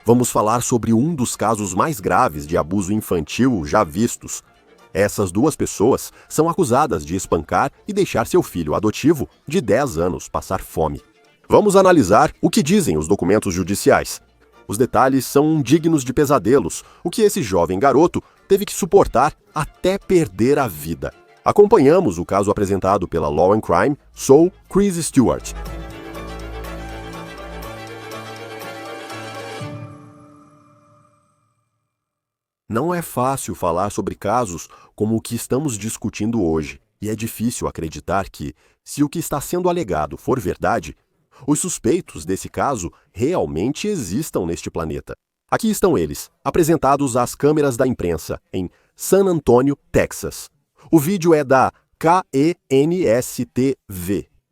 vamos falar sobre um dos casos mais graves de abuso infantil já vistos. Essas duas pessoas são acusadas de espancar e deixar seu filho adotivo de 10 anos passar fome. Vamos analisar o que dizem os documentos judiciais. Os detalhes são dignos de pesadelos, o que esse jovem garoto teve que suportar até perder a vida. Acompanhamos o caso apresentado pela Law and Crime, sou Chris Stewart. Não é fácil falar sobre casos como o que estamos discutindo hoje, e é difícil acreditar que, se o que está sendo alegado for verdade, os suspeitos desse caso realmente existam neste planeta. Aqui estão eles, apresentados às câmeras da imprensa, em San Antonio, Texas. O vídeo é da KENS-TV.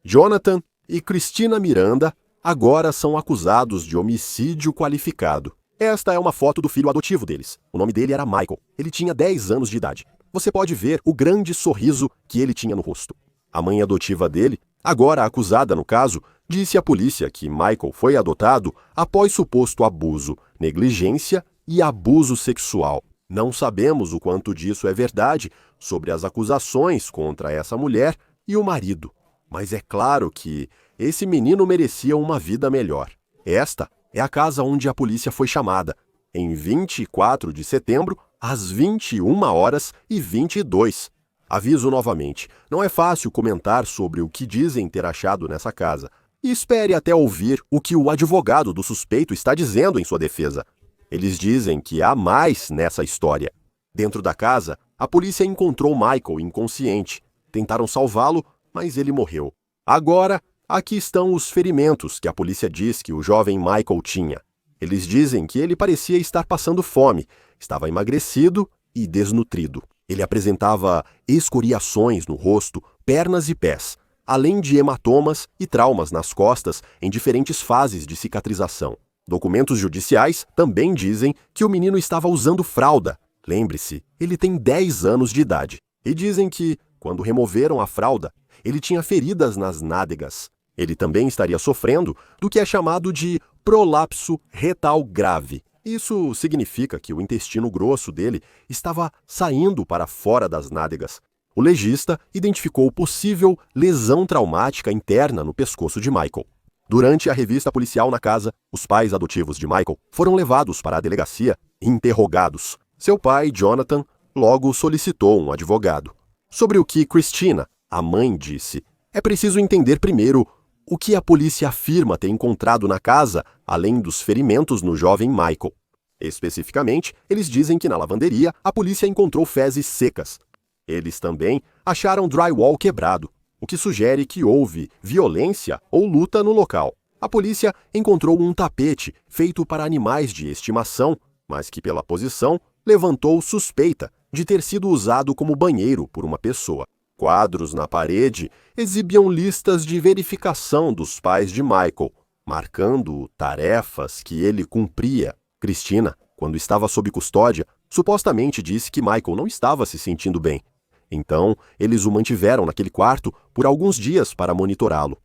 Jonathan e Cristina Miranda agora são acusados de homicídio qualificado. Esta é uma foto do filho adotivo deles. O nome dele era Michael. Ele tinha 10 anos de idade. Você pode ver o grande sorriso que ele tinha no rosto. A mãe adotiva dele, agora acusada no caso, disse à polícia que Michael foi adotado após suposto abuso, negligência e abuso sexual. Não sabemos o quanto disso é verdade sobre as acusações contra essa mulher e o marido. Mas é claro que esse menino merecia uma vida melhor. Esta é a casa onde a polícia foi chamada, em 24 de setembro, às 21h22. Aviso novamente, não é fácil comentar sobre o que dizem ter achado nessa casa. E espere até ouvir o que o advogado do suspeito está dizendo em sua defesa. Eles dizem que há mais nessa história. Dentro da casa, a polícia encontrou Michael inconsciente. Tentaram salvá-lo, mas ele morreu. Agora, aqui estão os ferimentos que a polícia diz que o jovem Michael tinha. Eles dizem que ele parecia estar passando fome, estava emagrecido e desnutrido. Ele apresentava escoriações no rosto, pernas e pés, além de hematomas e traumas nas costas em diferentes fases de cicatrização. Documentos judiciais também dizem que o menino estava usando fralda. Lembre-se, ele tem 10 anos de idade. E dizem que, quando removeram a fralda, ele tinha feridas nas nádegas. Ele também estaria sofrendo do que é chamado de prolapso retal grave. Isso significa que o intestino grosso dele estava saindo para fora das nádegas. O legista identificou possível lesão traumática interna no pescoço de Michael. Durante a revista policial na casa, os pais adotivos de Michael foram levados para a delegacia e interrogados. Seu pai, Jonathan, logo solicitou um advogado. Sobre o que Cristina, a mãe, disse, é preciso entender primeiro o que a polícia afirma ter encontrado na casa, além dos ferimentos no jovem Michael. Especificamente, eles dizem que na lavanderia a polícia encontrou fezes secas. Eles também acharam drywall quebrado, o que sugere que houve violência ou luta no local. A polícia encontrou um tapete feito para animais de estimação, mas que pela posição levantou suspeita de ter sido usado como banheiro por uma pessoa. Quadros na parede exibiam listas de verificação dos pais de Michael, marcando tarefas que ele cumpria. Cristina, quando estava sob custódia, supostamente disse que Michael não estava se sentindo bem. Então, eles o mantiveram naquele quarto por alguns dias para monitorá-lo.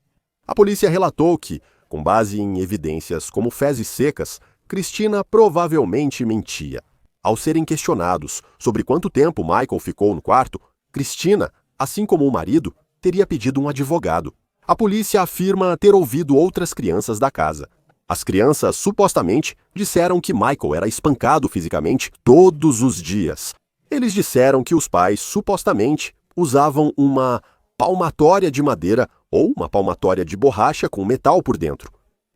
A polícia relatou que, com base em evidências como fezes secas, Cristina provavelmente mentia. Ao serem questionados sobre quanto tempo Michael ficou no quarto, Cristina, assim como o marido, teria pedido um advogado. A polícia afirma ter ouvido outras crianças da casa. As crianças supostamente disseram que Michael era espancado fisicamente todos os dias. Eles disseram que os pais supostamente usavam uma palmatória de madeira ou uma palmatória de borracha com metal por dentro.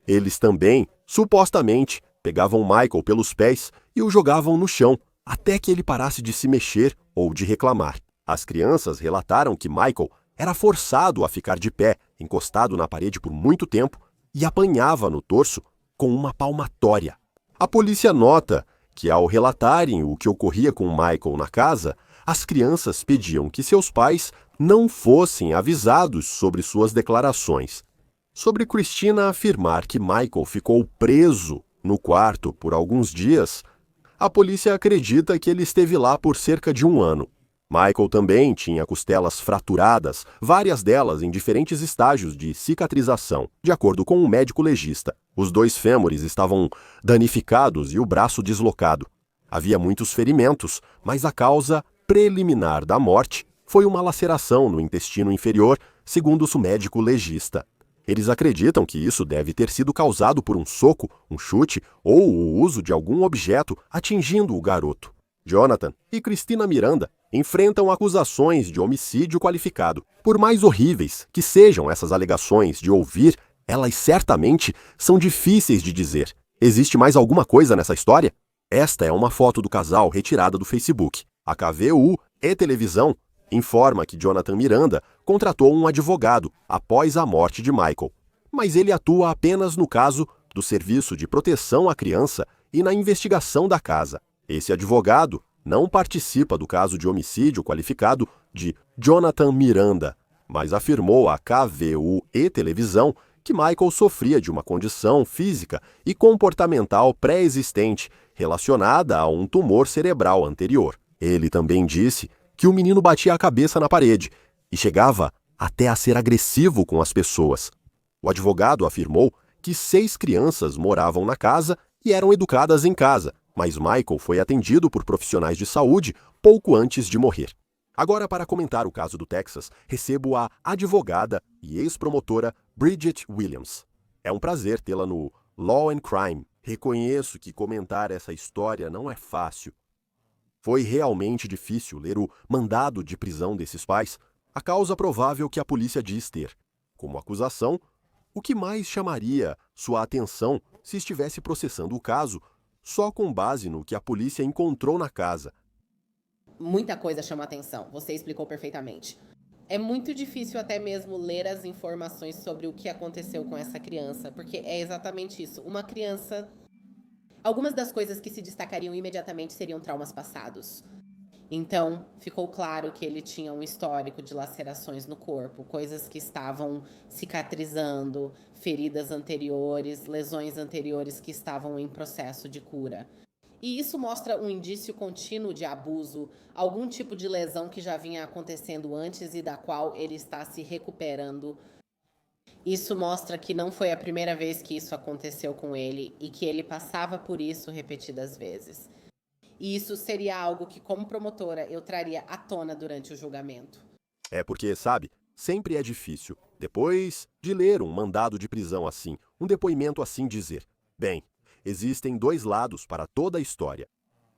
Eles também, supostamente, pegavam Michael pelos pés e o jogavam no chão até que ele parasse de se mexer ou de reclamar. As crianças relataram que Michael era forçado a ficar de pé, encostado na parede por muito tempo, e apanhava no torso com uma palmatória. A polícia nota que, ao relatarem o que ocorria com Michael na casa, as crianças pediam que seus pais não fossem avisados sobre suas declarações. Sobre Cristina afirmar que Michael ficou preso no quarto por alguns dias, a polícia acredita que ele esteve lá por cerca de 1 ano. Michael também tinha costelas fraturadas, várias delas em diferentes estágios de cicatrização, de acordo com um médico legista. Os 2 fêmures estavam danificados e o braço deslocado. Havia muitos ferimentos, mas a causa preliminar da morte foi uma laceração no intestino inferior, segundo o médico legista. Eles acreditam que isso deve ter sido causado por um soco, um chute ou o uso de algum objeto atingindo o garoto. Jonathan e Cristina Miranda enfrentam acusações de homicídio qualificado. Por mais horríveis que sejam essas alegações de ouvir, elas certamente são difíceis de dizer. Existe mais alguma coisa nessa história? Esta é uma foto do casal retirada do Facebook. A KVU e Televisão informa que Jonathan Miranda contratou um advogado após a morte de Michael, mas ele atua apenas no caso do Serviço de Proteção à Criança e na investigação da casa. Esse advogado não participa do caso de homicídio qualificado de Jonathan Miranda, mas afirmou à KVU e Televisão que Michael sofria de uma condição física e comportamental pré-existente relacionada a um tumor cerebral anterior. Ele também disse que o menino batia a cabeça na parede e chegava até a ser agressivo com as pessoas. O advogado afirmou que 6 crianças moravam na casa e eram educadas em casa, mas Michael foi atendido por profissionais de saúde pouco antes de morrer. Agora, para comentar o caso do Texas, recebo a advogada e ex-promotora Bridget Williams. É um prazer tê-la no Law and Crime. Reconheço que comentar essa história não é fácil. Foi realmente difícil ler o mandado de prisão desses pais, a causa provável que a polícia diz ter. Como acusação, o que mais chamaria sua atenção se estivesse processando o caso só com base no que a polícia encontrou na casa? Muita coisa chama atenção, você explicou perfeitamente. É muito difícil até mesmo ler as informações sobre o que aconteceu com essa criança, porque é exatamente isso. Uma criança... Algumas das coisas que se destacariam imediatamente seriam traumas passados. Então, ficou claro que ele tinha um histórico de lacerações no corpo, coisas que estavam cicatrizando, feridas anteriores, lesões anteriores que estavam em processo de cura. E isso mostra um indício contínuo de abuso, algum tipo de lesão que já vinha acontecendo antes e da qual ele está se recuperando. Isso mostra que não foi a primeira vez que isso aconteceu com ele e que ele passava por isso repetidas vezes. E isso seria algo que, como promotora, eu traria à tona durante o julgamento. É porque, sabe, sempre é difícil, depois de ler um mandado de prisão assim, um depoimento assim, dizer: bem, existem 2 lados para toda a história.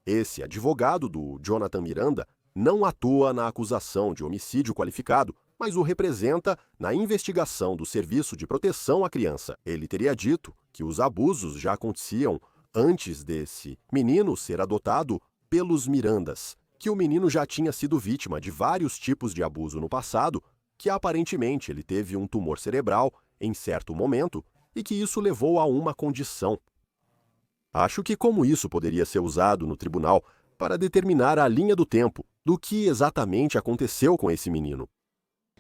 Esse advogado do Jonathan Miranda não atua na acusação de homicídio qualificado, mas o representa na investigação do Serviço de Proteção à Criança. Ele teria dito que os abusos já aconteciam antes desse menino ser adotado pelos Mirandas, que o menino já tinha sido vítima de vários tipos de abuso no passado, que aparentemente ele teve um tumor cerebral em certo momento e que isso levou a uma condição. Acho que como isso poderia ser usado no tribunal para determinar a linha do tempo do que exatamente aconteceu com esse menino.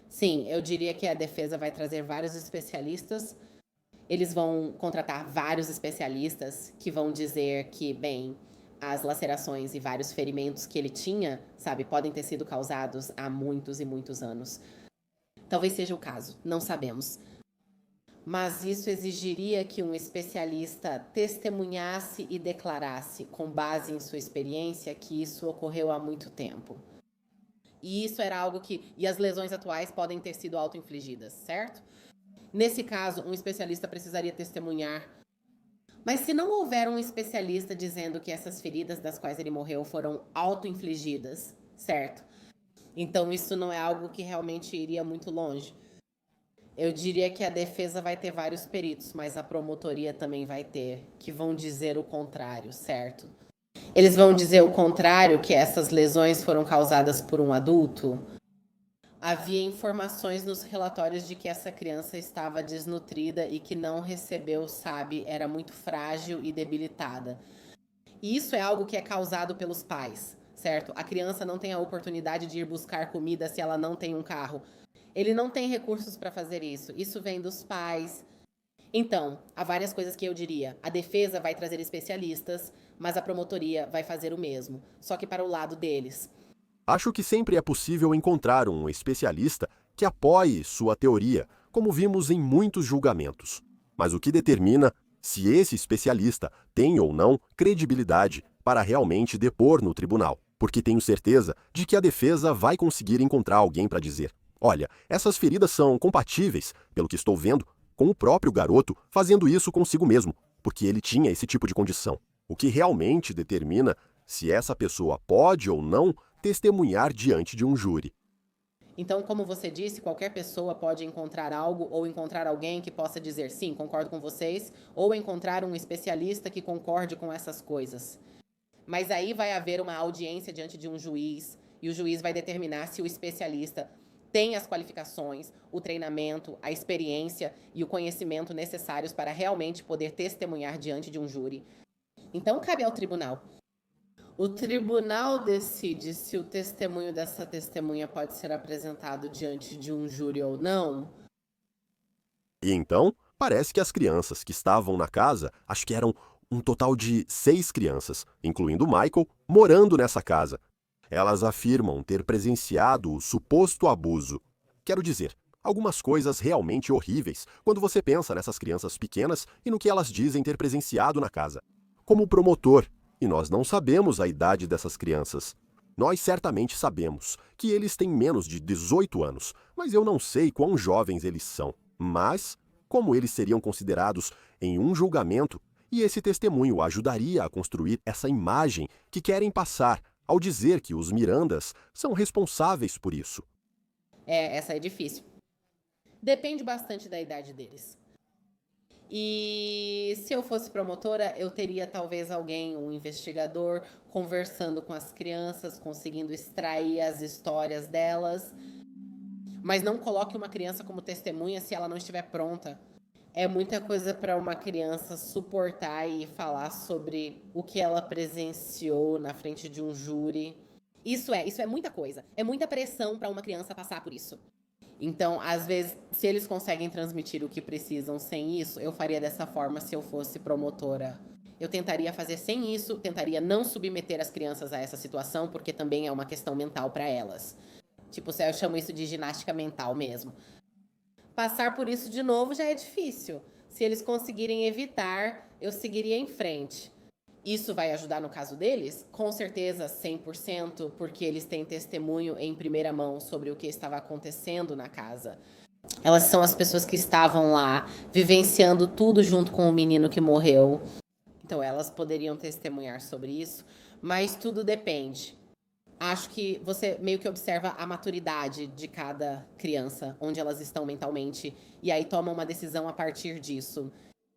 Sim, eu diria que a defesa vai trazer vários especialistas. Eles vão contratar vários especialistas que vão dizer que, bem, as lacerações e vários ferimentos que ele tinha, sabe, podem ter sido causados há muitos e muitos anos. Talvez seja o caso, não sabemos. Mas isso exigiria que um especialista testemunhasse e declarasse, com base em sua experiência, que isso ocorreu há muito tempo. E isso era algo que... E as lesões atuais podem ter sido auto-infligidas, certo? Nesse caso, um especialista precisaria testemunhar. Mas se não houver um especialista dizendo que essas feridas das quais ele morreu foram auto-infligidas, certo? Então isso não é algo que realmente iria muito longe. Eu diria que a defesa vai ter vários peritos, mas a promotoria também vai ter, que vão dizer o contrário, certo? Eles vão dizer o contrário, que essas lesões foram causadas por um adulto. Havia informações nos relatórios de que essa criança estava desnutrida e que não recebeu, sabe, era muito frágil e debilitada. E isso é algo que é causado pelos pais, certo? A criança não tem a oportunidade de ir buscar comida se ela não tem um carro. Ele não tem recursos para fazer isso. Isso vem dos pais. Então, há várias coisas que eu diria. A defesa vai trazer especialistas, mas a promotoria vai fazer o mesmo, só que para o lado deles. Acho que sempre é possível encontrar um especialista que apoie sua teoria, como vimos em muitos julgamentos. Mas o que determina se esse especialista tem ou não credibilidade para realmente depor no tribunal, porque tenho certeza de que a defesa vai conseguir encontrar alguém para dizer: olha, essas feridas são compatíveis, pelo que estou vendo, com o próprio garoto fazendo isso consigo mesmo, porque ele tinha esse tipo de condição. O que realmente determina se essa pessoa pode ou não testemunhar diante de um júri. Então, como você disse, qualquer pessoa pode encontrar algo ou encontrar alguém que possa dizer sim, concordo com vocês, ou encontrar um especialista que concorde com essas coisas. Mas aí vai haver uma audiência diante de um juiz e o juiz vai determinar se o especialista tem as qualificações, o treinamento, a experiência e o conhecimento necessários para realmente poder testemunhar diante de um júri. Então, cabe ao tribunal. O tribunal decide se o testemunho dessa testemunha pode ser apresentado diante de um júri ou não. E então, parece que as crianças que estavam na casa, acho que eram um total de 6 crianças, incluindo Michael, morando nessa casa. Elas afirmam ter presenciado o suposto abuso. Quero dizer, algumas coisas realmente horríveis quando você pensa nessas crianças pequenas e no que elas dizem ter presenciado na casa. Como promotor, e nós não sabemos a idade dessas crianças. Nós certamente sabemos que eles têm menos de 18 anos, mas eu não sei quão jovens eles são. Mas, como eles seriam considerados em um julgamento, e esse testemunho ajudaria a construir essa imagem que querem passar ao dizer que os Mirandas são responsáveis por isso. Essa é difícil. Depende bastante da idade deles. E se eu fosse promotora, eu teria talvez alguém, um investigador, conversando com as crianças, conseguindo extrair as histórias delas. Mas não coloque uma criança como testemunha se ela não estiver pronta. É muita coisa para uma criança suportar e falar sobre o que ela presenciou na frente de um júri. Isso é muita coisa. É muita pressão para uma criança passar por isso. Então, às vezes, se eles conseguem transmitir o que precisam sem isso, eu faria dessa forma se eu fosse promotora. Eu tentaria fazer sem isso, tentaria não submeter as crianças a essa situação, porque também é uma questão mental para elas. Tipo, eu chamo isso de ginástica mental mesmo. Passar por isso de novo já é difícil. Se eles conseguirem evitar, eu seguiria em frente. Isso vai ajudar no caso deles? Com certeza, 100%, porque eles têm testemunho em primeira mão sobre o que estava acontecendo na casa. Elas são as pessoas que estavam lá, vivenciando tudo junto com o menino que morreu. Então, elas poderiam testemunhar sobre isso, mas tudo depende. Acho que você meio que observa a maturidade de cada criança, onde elas estão mentalmente, e aí toma uma decisão a partir disso.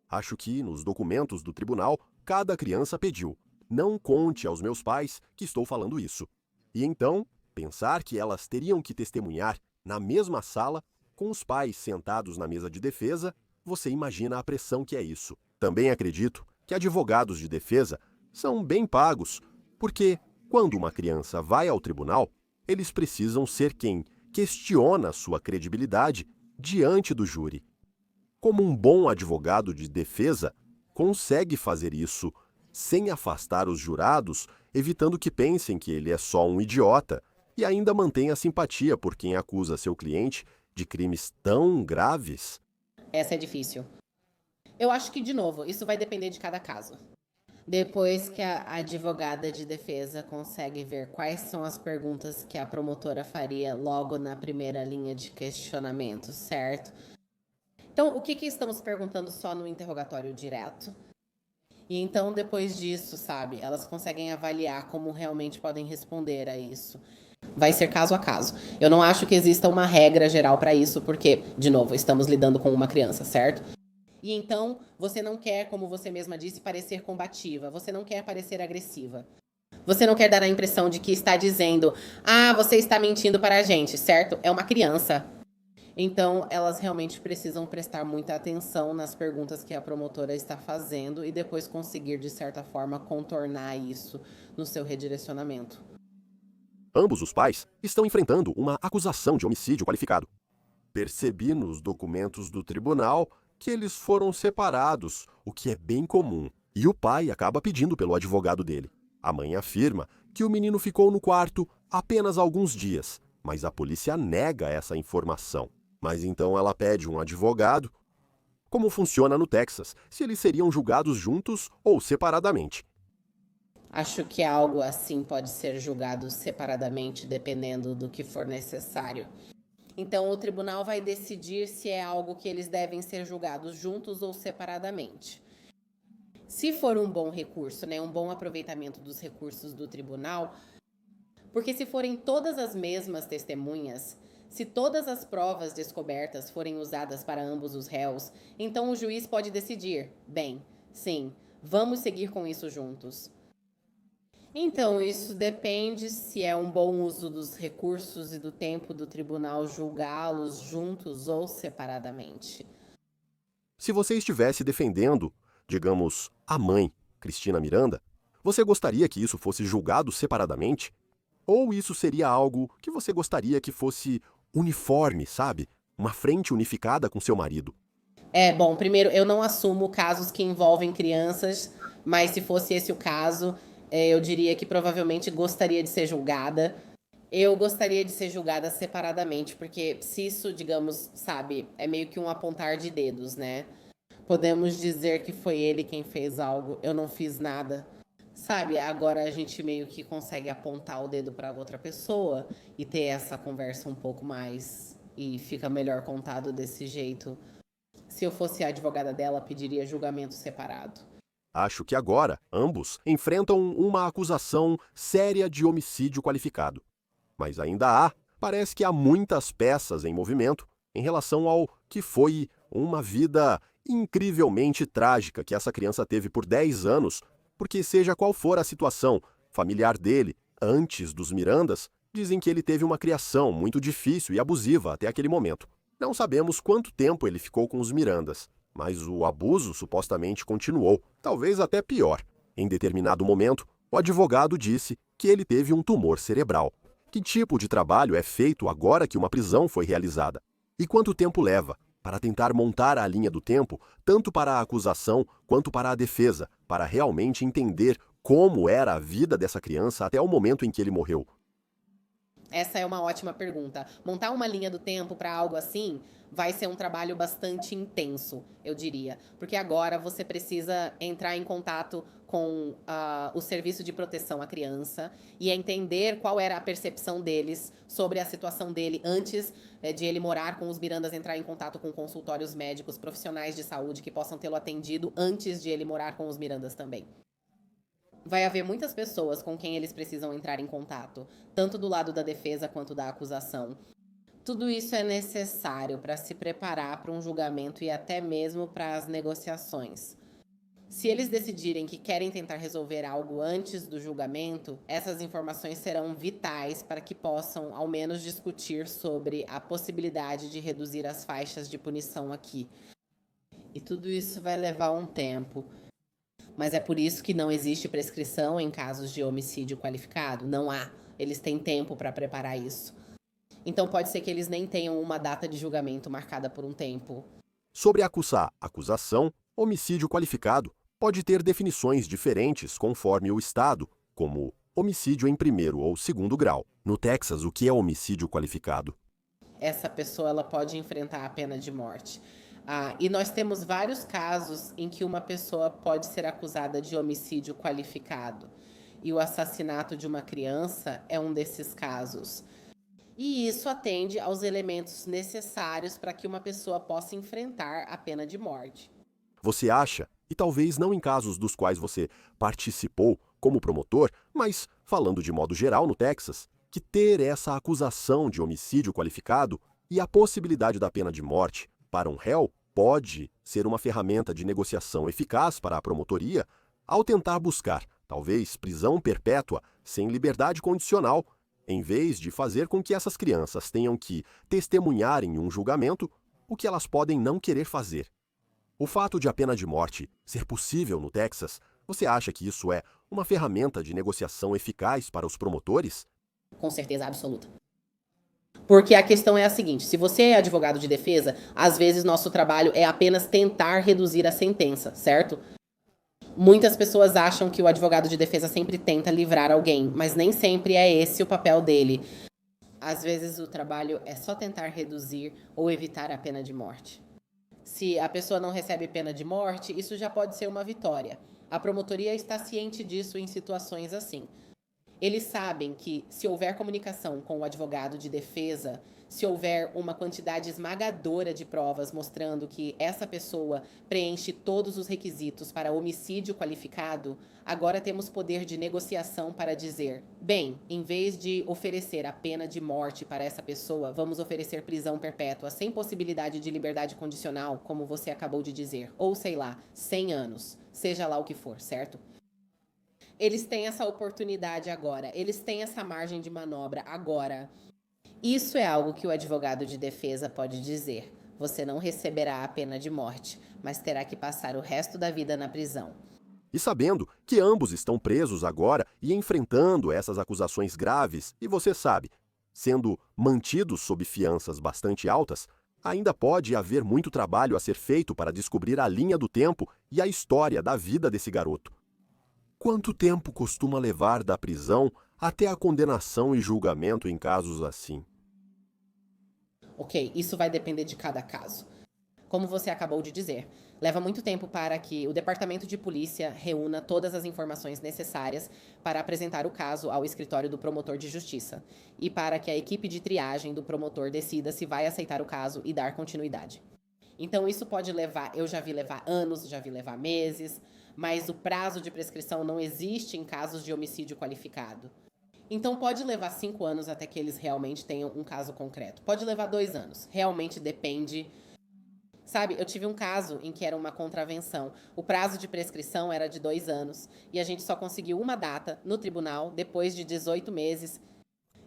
Acho que, nos documentos do tribunal, cada criança pediu: não conte aos meus pais que estou falando isso. E então, pensar que elas teriam que testemunhar na mesma sala, com os pais sentados na mesa de defesa, você imagina a pressão que é isso. Também acredito que advogados de defesa são bem pagos, porque, quando uma criança vai ao tribunal, eles precisam ser quem questiona sua credibilidade diante do júri. Como um bom advogado de defesa, consegue fazer isso sem afastar os jurados, evitando que pensem que ele é só um idiota, e ainda mantém a simpatia por quem acusa seu cliente de crimes tão graves. Essa é difícil. Eu acho que, de novo, isso vai depender de cada caso. Depois que a advogada de defesa consegue ver quais são as perguntas que a promotora faria logo na primeira linha de questionamento, certo? Então, o que estamos perguntando só no interrogatório direto? E então, depois disso, sabe, elas conseguem avaliar como realmente podem responder a isso. Vai ser caso a caso. Eu não acho que exista uma regra geral para isso, porque, de novo, estamos lidando com uma criança, certo? E então, você não quer, como você mesma disse, parecer combativa. Você não quer parecer agressiva. Você não quer dar a impressão de que está dizendo: ah, você está mentindo para a gente, certo? É uma criança. Então, elas realmente precisam prestar muita atenção nas perguntas que a promotora está fazendo e depois conseguir, de certa forma, contornar isso no seu redirecionamento. Ambos os pais estão enfrentando uma acusação de homicídio qualificado. Percebi nos documentos do tribunal que eles foram separados, o que é bem comum, e o pai acaba pedindo pelo advogado dele. A mãe afirma que o menino ficou no quarto apenas alguns dias, mas a polícia nega essa informação. Mas então ela pede um advogado. Como funciona no Texas, se eles seriam julgados juntos ou separadamente. Acho que algo assim pode ser julgado separadamente, dependendo do que for necessário. Então, o tribunal vai decidir se é algo que eles devem ser julgados juntos ou separadamente. Se for um bom recurso, né, um bom aproveitamento dos recursos do tribunal, porque se forem todas as mesmas testemunhas, se todas as provas descobertas forem usadas para ambos os réus, então o juiz pode decidir: bem, sim, vamos seguir com isso juntos. Então, isso depende se é um bom uso dos recursos e do tempo do tribunal julgá-los juntos ou separadamente. Se você estivesse defendendo, digamos, a mãe, Cristina Miranda, você gostaria que isso fosse julgado separadamente? Ou isso seria algo que você gostaria que fosse uniforme, sabe? Uma frente unificada com seu marido? Bom, primeiro, eu não assumo casos que envolvem crianças, mas se fosse esse o caso, eu diria que provavelmente gostaria de ser julgada. Eu gostaria de ser julgada separadamente, porque se isso, digamos, sabe, é meio que um apontar de dedos, né? Podemos dizer que foi ele quem fez algo, eu não fiz nada. Sabe, agora a gente meio que consegue apontar o dedo para outra pessoa e ter essa conversa um pouco mais e fica melhor contado desse jeito. Se eu fosse a advogada dela, pediria julgamento separado. Acho que agora ambos enfrentam uma acusação séria de homicídio qualificado. Mas parece que há muitas peças em movimento em relação ao que foi uma vida incrivelmente trágica que essa criança teve por 10 anos, porque seja qual for a situação familiar dele, antes dos Mirandas, dizem que ele teve uma criação muito difícil e abusiva até aquele momento. Não sabemos quanto tempo ele ficou com os Mirandas, mas o abuso supostamente continuou, talvez até pior. Em determinado momento, o advogado disse que ele teve um tumor cerebral. Que tipo de trabalho é feito agora que uma prisão foi realizada? E quanto tempo leva para tentar montar a linha do tempo, tanto para a acusação quanto para a defesa, para realmente entender como era a vida dessa criança até o momento em que ele morreu? Essa é uma ótima pergunta. Montar uma linha do tempo para algo assim vai ser um trabalho bastante intenso, eu diria. Porque agora você precisa entrar em contato com o serviço de proteção à criança e entender qual era a percepção deles sobre a situação dele antes de ele morar com os Mirandas, entrar em contato com consultórios médicos, profissionais de saúde que possam tê-lo atendido antes de ele morar com os Mirandas também. Vai haver muitas pessoas com quem eles precisam entrar em contato, tanto do lado da defesa quanto da acusação. Tudo isso é necessário para se preparar para um julgamento e até mesmo para as negociações. Se eles decidirem que querem tentar resolver algo antes do julgamento, essas informações serão vitais para que possam, ao menos, discutir sobre a possibilidade de reduzir as faixas de punição aqui. E tudo isso vai levar um tempo. Mas é por isso que não existe prescrição em casos de homicídio qualificado? Não há. Eles têm tempo para preparar isso. Então pode ser que eles nem tenham uma data de julgamento marcada por um tempo. Sobre acusação, homicídio qualificado pode ter definições diferentes conforme o estado, como homicídio em primeiro ou segundo grau. No Texas, o que é homicídio qualificado? Essa pessoa ela pode enfrentar a pena de morte. E nós temos vários casos em que uma pessoa pode ser acusada de homicídio qualificado. E o assassinato de uma criança é um desses casos. E isso atende aos elementos necessários para que uma pessoa possa enfrentar a pena de morte. Você acha, e talvez não em casos dos quais você participou como promotor, mas falando de modo geral no Texas, que ter essa acusação de homicídio qualificado e a possibilidade da pena de morte para um réu pode ser uma ferramenta de negociação eficaz para a promotoria ao tentar buscar, talvez, prisão perpétua sem liberdade condicional, em vez de fazer com que essas crianças tenham que testemunhar em um julgamento o que elas podem não querer fazer. O fato de a pena de morte ser possível no Texas, você acha que isso é uma ferramenta de negociação eficaz para os promotores? Com certeza absoluta. Porque a questão é a seguinte: se você é advogado de defesa, às vezes nosso trabalho é apenas tentar reduzir a sentença, certo? Muitas pessoas acham que o advogado de defesa sempre tenta livrar alguém, mas nem sempre é esse o papel dele. Às vezes o trabalho é só tentar reduzir ou evitar a pena de morte. Se a pessoa não recebe pena de morte, isso já pode ser uma vitória. A promotoria está ciente disso em situações assim. Eles sabem que, se houver comunicação com o advogado de defesa, se houver uma quantidade esmagadora de provas mostrando que essa pessoa preenche todos os requisitos para homicídio qualificado, agora temos poder de negociação para dizer: bem, em vez de oferecer a pena de morte para essa pessoa, vamos oferecer prisão perpétua sem possibilidade de liberdade condicional, como você acabou de dizer, ou sei lá, 100 anos, seja lá o que for, certo? Eles têm essa oportunidade agora, eles têm essa margem de manobra agora. Isso é algo que o advogado de defesa pode dizer. Você não receberá a pena de morte, mas terá que passar o resto da vida na prisão. E sabendo que ambos estão presos agora e enfrentando essas acusações graves, e você sabe, sendo mantidos sob fianças bastante altas, ainda pode haver muito trabalho a ser feito para descobrir a linha do tempo e a história da vida desse garoto. Quanto tempo costuma levar da prisão até a condenação e julgamento em casos assim? Ok, isso vai depender de cada caso. Como você acabou de dizer, leva muito tempo para que o departamento de polícia reúna todas as informações necessárias para apresentar o caso ao escritório do promotor de justiça e para que a equipe de triagem do promotor decida se vai aceitar o caso e dar continuidade. Então isso pode levar, eu já vi levar anos, já vi levar meses, mas o prazo de prescrição não existe em casos de homicídio qualificado. Então pode levar 5 anos até que eles realmente tenham um caso concreto. Pode levar 2 anos. Realmente depende. Sabe, eu tive um caso em que era uma contravenção. O prazo de prescrição era de 2 anos. E a gente só conseguiu uma data no tribunal depois de 18 meses.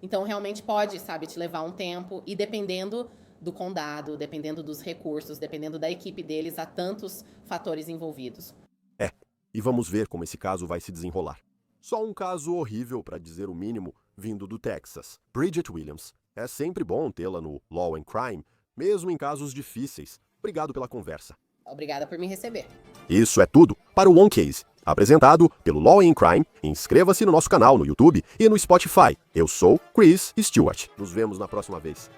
Então realmente pode, sabe, te levar um tempo. E dependendo do condado, dependendo dos recursos, dependendo da equipe deles, há tantos fatores envolvidos. E vamos ver como esse caso vai se desenrolar. Só um caso horrível, para dizer o mínimo, vindo do Texas. Bridget Williams. É sempre bom tê-la no Law and Crime, mesmo em casos difíceis. Obrigado pela conversa. Obrigada por me receber. Isso é tudo para o One Case, apresentado pelo Law and Crime. Inscreva-se no nosso canal no YouTube e no Spotify. Eu sou Chris Stewart. Nos vemos na próxima vez.